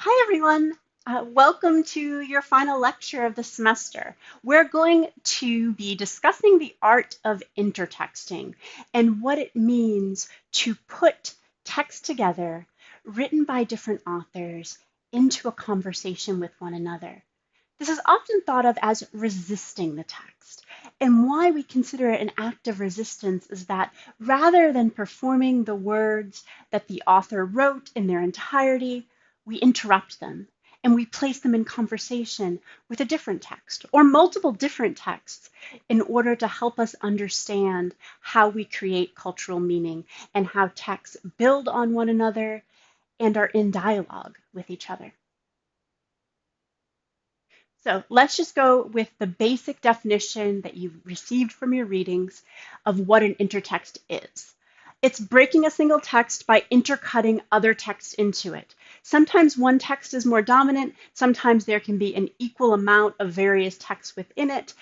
Hi, everyone. Welcome to your final lecture of the semester. We're going to be discussing the art of intertexting and what it means to put text together written by different authors into a conversation with one another. This is often thought of as resisting the text. And why we consider it an act of resistance is that rather than performing the words that the author wrote in their entirety, we interrupt them and we place them in conversation with a different text or multiple different texts in order to help us understand how we create cultural meaning and how texts build on one another and are in dialogue with each other. So let's just go with the basic definition that you've received from your readings of what an intertext is. It's breaking a single text by intercutting other texts into it. Sometimes one text is more dominant, sometimes there can be an equal amount of various texts within it.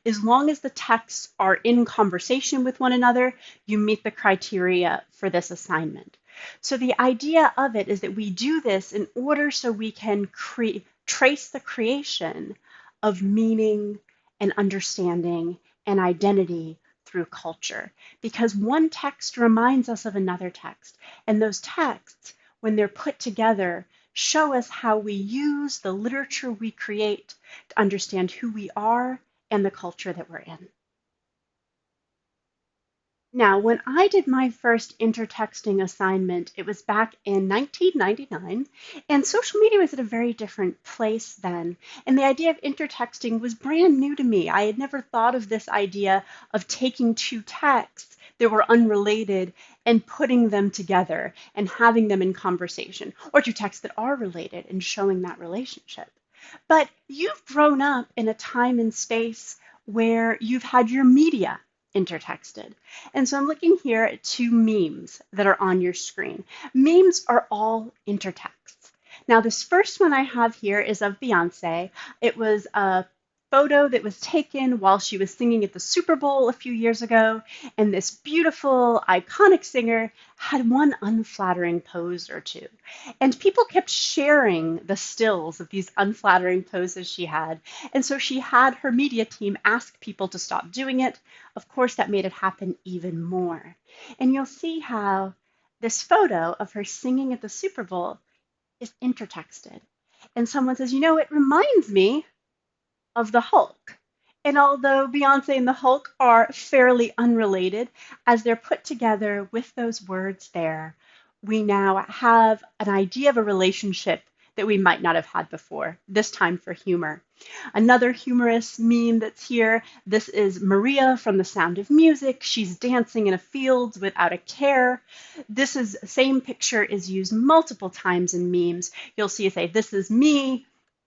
As long as the texts are in conversation with one another, you meet the criteria for this assignment. So the idea of it is that we do this in order so we can trace the creation of meaning and understanding and identity through culture. Because one text reminds us of another text. And those texts, when they're put together, show us how we use the literature we create to understand who we are and the culture that we're in. Now, when I did my first intertexting assignment, it was back in 1999, and social media was at a very different place then. And the idea of intertexting was brand new to me. I had never thought of this idea of taking two texts that were unrelated and putting them together and having them in conversation, or two texts that are related and showing that relationship. But you've grown up in a time and space where you've had your media intertexted. And so I'm looking here at two memes that are on your screen. Memes are all intertexts. Now, this first one I have here is of Beyonce. It was a photo that was taken while she was singing at the Super Bowl a few years ago, and this beautiful, iconic singer had one unflattering pose or two. And people kept sharing the stills of these unflattering poses she had. And so she had her media team ask people to stop doing it. Of course, that made it happen even more. And you'll see how this photo of her singing at the Super Bowl is intertexted. And someone says, it reminds me of the Hulk. And although Beyonce and the Hulk are fairly unrelated, as they're put together with those words there, we now have an idea of a relationship that we might not have had before, this time for humor. Another humorous meme that's here, this is Maria from The Sound of Music. She's dancing in a field without a care. Same picture is used multiple times in memes. You'll see it say, this is me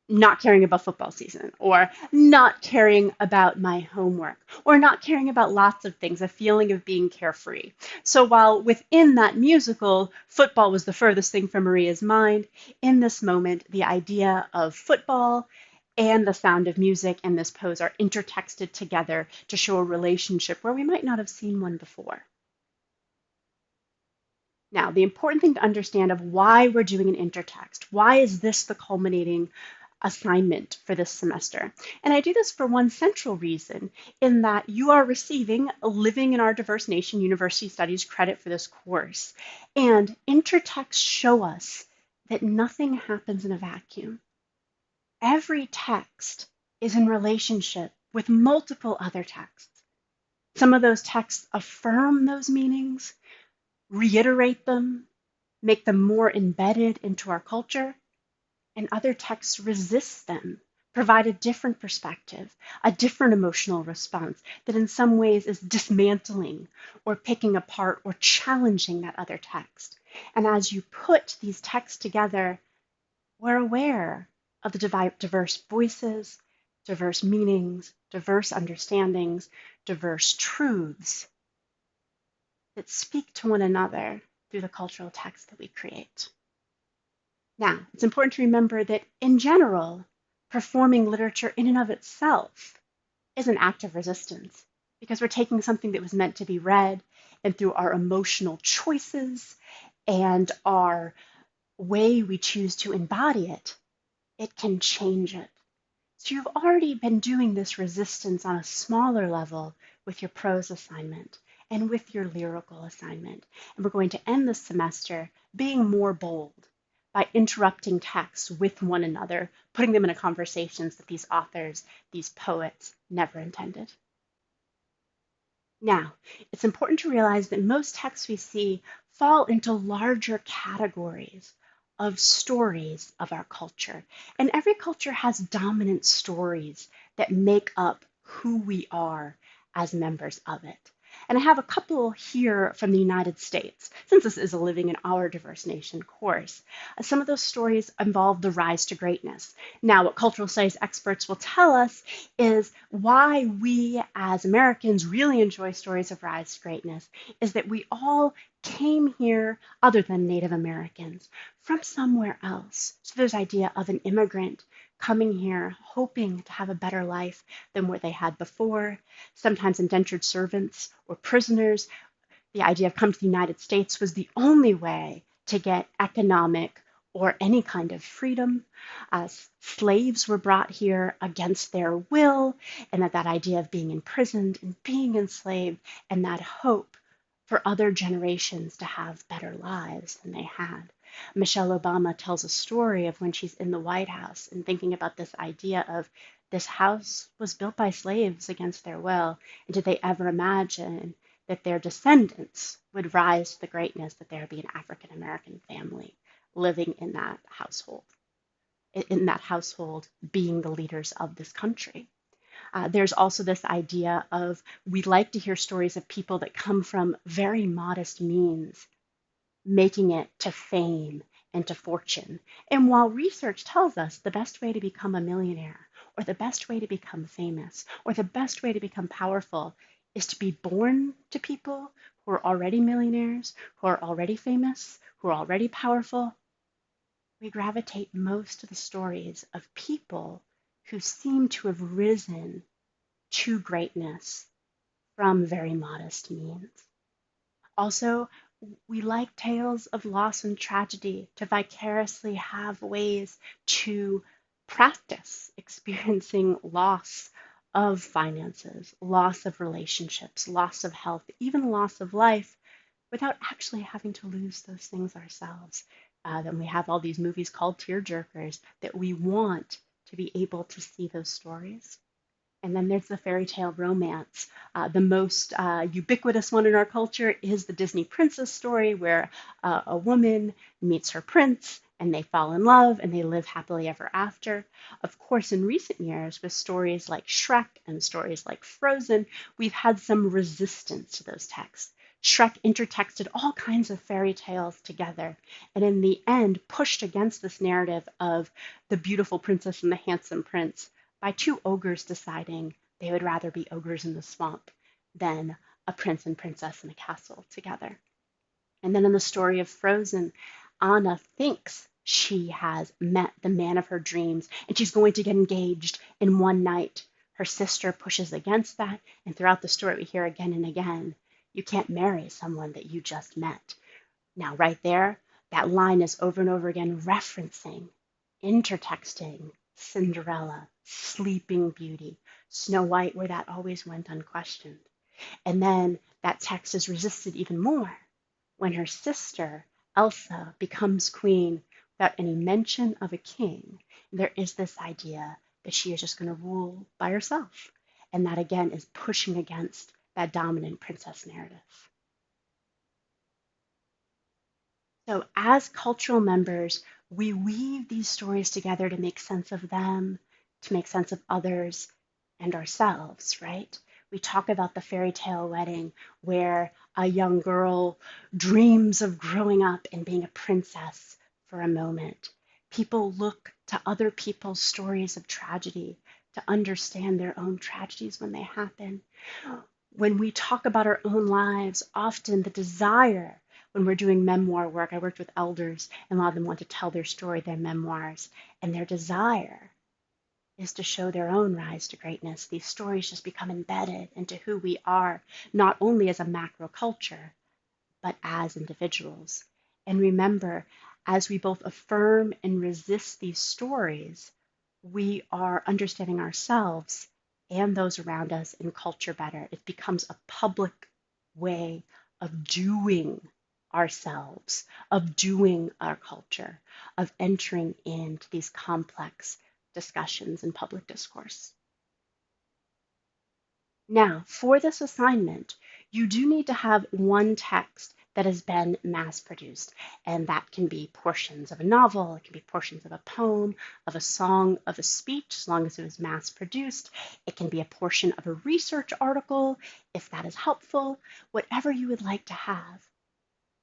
not caring about football season, or not caring about my homework, or not caring about lots of things, a feeling of being carefree. So while within that musical, football was the furthest thing from Maria's mind, in this moment, the idea of football and the sound of music and this pose are intertexted together to show a relationship where we might not have seen one before. Now, the important thing to understand of why we're doing an intertext, why is this the culminating assignment for this semester? And I do this for one central reason, in that you are receiving Living in Our Diverse Nation University Studies credit for this course. And intertexts show us that nothing happens in a vacuum. Every text is in relationship with multiple other texts. Some of those texts affirm those meanings, reiterate them, make them more embedded into our culture, and other texts resist them, provide a different perspective, a different emotional response that in some ways is dismantling or picking apart or challenging that other text. And as you put these texts together, we're aware of the diverse voices, diverse meanings, diverse understandings, diverse truths that speak to one another through the cultural text that we create. Now, it's important to remember that in general, performing literature in and of itself is an act of resistance because we're taking something that was meant to be read, and through our emotional choices and our way we choose to embody it, it can change it. So you've already been doing this resistance on a smaller level with your prose assignment and with your lyrical assignment. And we're going to end this semester being more bold by interrupting texts with one another, putting them into conversations that these authors, these poets never intended. Now, it's important to realize that most texts we see fall into larger categories of stories of our culture. And every culture has dominant stories that make up who we are as members of it. And I have a couple here from the United States, since this is a Living in Our Diverse Nation course. Some of those stories involve the rise to greatness. Now, what cultural studies experts will tell us is why we as Americans really enjoy stories of rise to greatness is that we all came here, other than Native Americans, from somewhere else. So there's the idea of an immigrant coming here hoping to have a better life than what they had before, sometimes indentured servants or prisoners. The idea of come to the United States was the only way to get economic or any kind of freedom. Slaves were brought here against their will, and that idea of being imprisoned and being enslaved, and that hope for other generations to have better lives than they had. Michelle Obama tells a story of when she's in the White House and thinking about this idea of this house was built by slaves against their will, and did they ever imagine that their descendants would rise to the greatness that there would be an African American family living in that household being the leaders of this country. There's also this idea of we like to hear stories of people that come from very modest means, making it to fame and to fortune. And while research tells us the best way to become a millionaire, or the best way to become famous, or the best way to become powerful is to be born to people who are already millionaires, who are already famous, who are already powerful, we gravitate most to the stories of people who seem to have risen to greatness from very modest means. Also, we like tales of loss and tragedy, to vicariously have ways to practice experiencing loss of finances, loss of relationships, loss of health, even loss of life, without actually having to lose those things ourselves. Then we have all these movies called tearjerkers that we want to be able to see those stories. And then there's the fairy tale romance. The most ubiquitous one in our culture is the Disney princess story, where a woman meets her prince and they fall in love and they live happily ever after. Of course, in recent years, with stories like Shrek and stories like Frozen, we've had some resistance to those texts. Shrek intertexted all kinds of fairy tales together, and in the end pushed against this narrative of the beautiful princess and the handsome prince by two ogres deciding they would rather be ogres in the swamp than a prince and princess in a castle together. And then in the story of Frozen, Anna thinks she has met the man of her dreams and she's going to get engaged in one night. Her sister pushes against that, and throughout the story we hear again and again, you can't marry someone that you just met. Now, right there, that line is over and over again referencing, intertexting Cinderella, Sleeping Beauty, Snow White, where that always went unquestioned. And then that text is resisted even more when her sister, Elsa, becomes queen without any mention of a king. There is this idea that she is just going to rule by herself. And that again is pushing against that dominant princess narrative. So as cultural members, we weave these stories together to make sense of them, to make sense of others and ourselves, right? We talk about the fairy tale wedding where a young girl dreams of growing up and being a princess for a moment. People look to other people's stories of tragedy to understand their own tragedies when they happen. When we talk about our own lives, often the desire, when we're doing memoir work, I worked with elders, and a lot of them want to tell their story, their memoirs, and their desire is to show their own rise to greatness. These stories just become embedded into who we are, not only as a macro culture, but as individuals. And remember, As we both affirm and resist these stories, we are understanding ourselves and those around us in culture better. It becomes a public way of doing ourselves, of doing our culture, of entering into these complex discussions in public discourse. Now, for this assignment, you do need to have one text that has been mass produced, and that can be portions of a novel, it can be portions of a poem, of a song, of a speech, as long as it was mass produced. It can be a portion of a research article, if that is helpful, whatever you would like to have.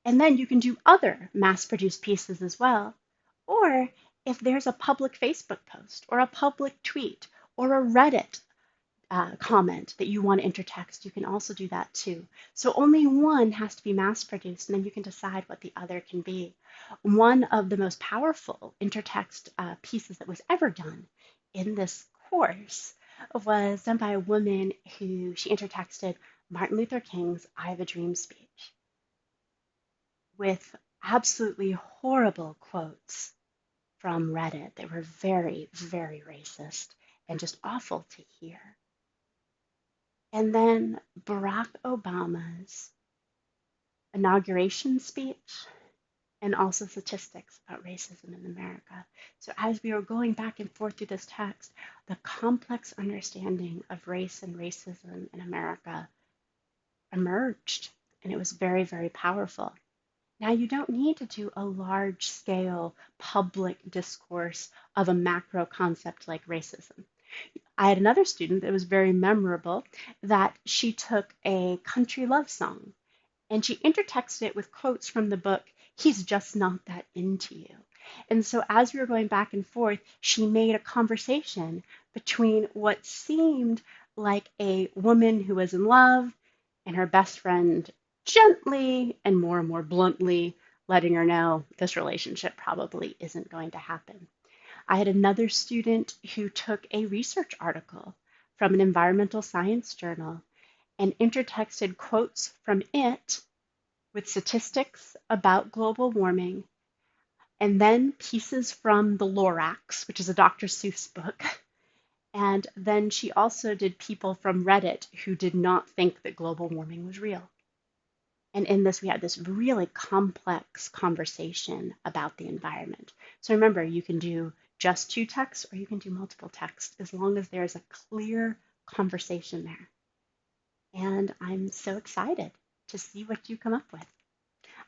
And then you can do other mass produced pieces as well. Or if there's a public Facebook post, or a public tweet, or a Reddit comment that you want to intertext, you can also do that too. So only one has to be mass produced, and then you can decide what the other can be. One of the most powerful intertext pieces that was ever done in this course was done by a woman who she intertexted Martin Luther King's I Have a Dream speech with absolutely horrible quotes from Reddit that were very, very racist and just awful to hear. And then Barack Obama's inauguration speech, and also statistics about racism in America. So as we were going back and forth through this text, the complex understanding of race and racism in America emerged, and it was very, very powerful. Now, you don't need to do a large scale public discourse of a macro concept like racism. I had another student that was very memorable that she took a country love song and she intertexted it with quotes from the book, He's Just Not That Into You. And so as we were going back and forth, she made a conversation between what seemed like a woman who was in love and her best friend gently and more bluntly letting her know this relationship probably isn't going to happen. I had another student who took a research article from an environmental science journal and intertexted quotes from it with statistics about global warming, and then pieces from the Lorax, which is a Dr. Seuss book. And then she also did people from Reddit who did not think that global warming was real. And in this, we had this really complex conversation about the environment. So remember, you can do just two texts or you can do multiple texts as long as there's a clear conversation there. And I'm so excited to see what you come up with.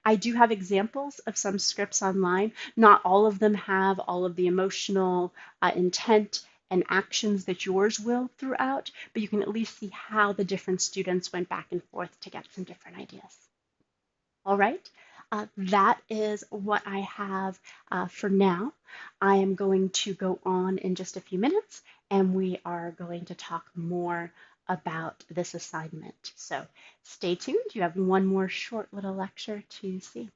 I do have examples of some scripts online. Not all of them have all of the emotional intent and actions that yours will throughout, but you can at least see how the different students went back and forth to get some different ideas. All right, that is what I have for now. I am going to go on in just a few minutes, and we are going to talk more about this assignment. So stay tuned. You have one more short little lecture to see.